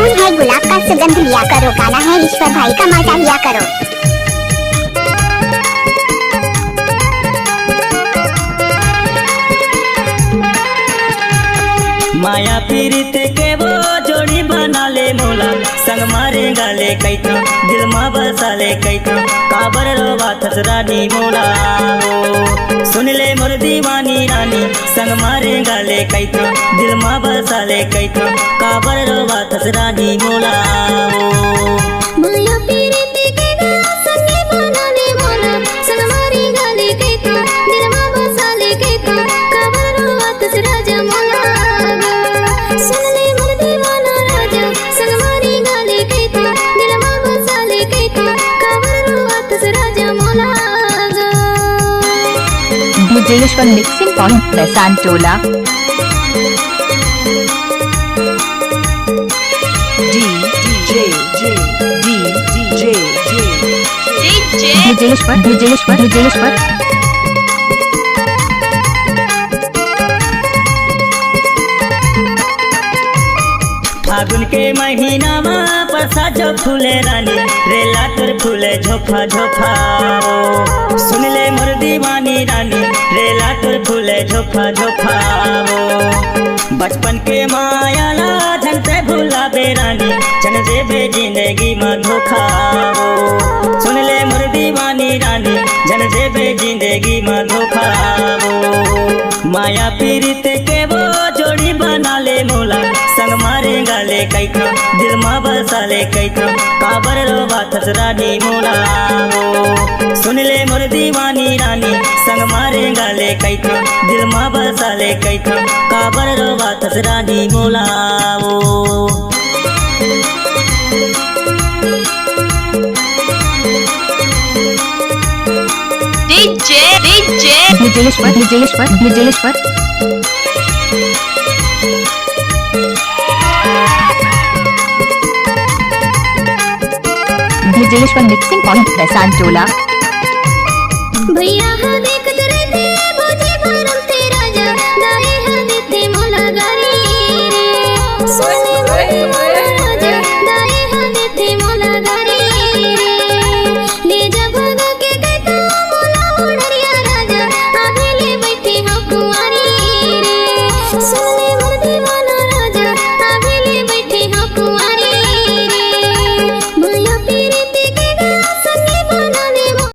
फूल है गुलाब का सुगंध लिया करो, गाना है ईश्वर भाई का मजा लिया करो। माया पीरित के वो जोड़ी बना ले मोला, संग मारे गाले कैथा दिल मा बसा ले कैथा, काबर रोवा थस रानी मोला हो। सुन ले मोर दीवानी रानी, संग मारे गाले कैथा दिल मा बसा ले कैथा, काबर रोवा थस रानी मोला हो। माया पीरित के संगे बना ले मोला, संग मारे गाले कैथा दिल मा बसा ले कैथा, काबर रोवा थस राजा मोला। सुन ले मोर दीवाना राजा, संग मारे गाले कैथा दिल मा बसा ले कैथा, काबर रोवा थस राजा मोला। विजयेश्वर मिक्सिंग पॉइंट प्रशांत टोला। विजयेश्वर फागुन के महीना में परसा जो फूले रानी, रेला तर फूले झोफा झोफा वो। सुन ले मोर दीवानी रानी, रेला तर फूले झोफा झोफा वो। बचपन के माया ला झन से भूला बे रानी, चन जे बे जिंदगी में धोखा वो। सुन ले मोर दीवानी रानी, झन जे बे जिंदगी में धोखा वो। माया पीरित के वो जोड़ी बना ले मोला, संग मारे गाले कैथा दिल मा बसा ले कैथा, काबर रोवा थस रानी मोला हो। सुन ले मोर दीवानी रानी, संग मारे गाले कैथा दिल मा बसा ले कैथा, काबर रोवा थस रानी मोला हो। विजयेश्वर मिक्सिंग पॉइंट प्रशांत टोला। भैया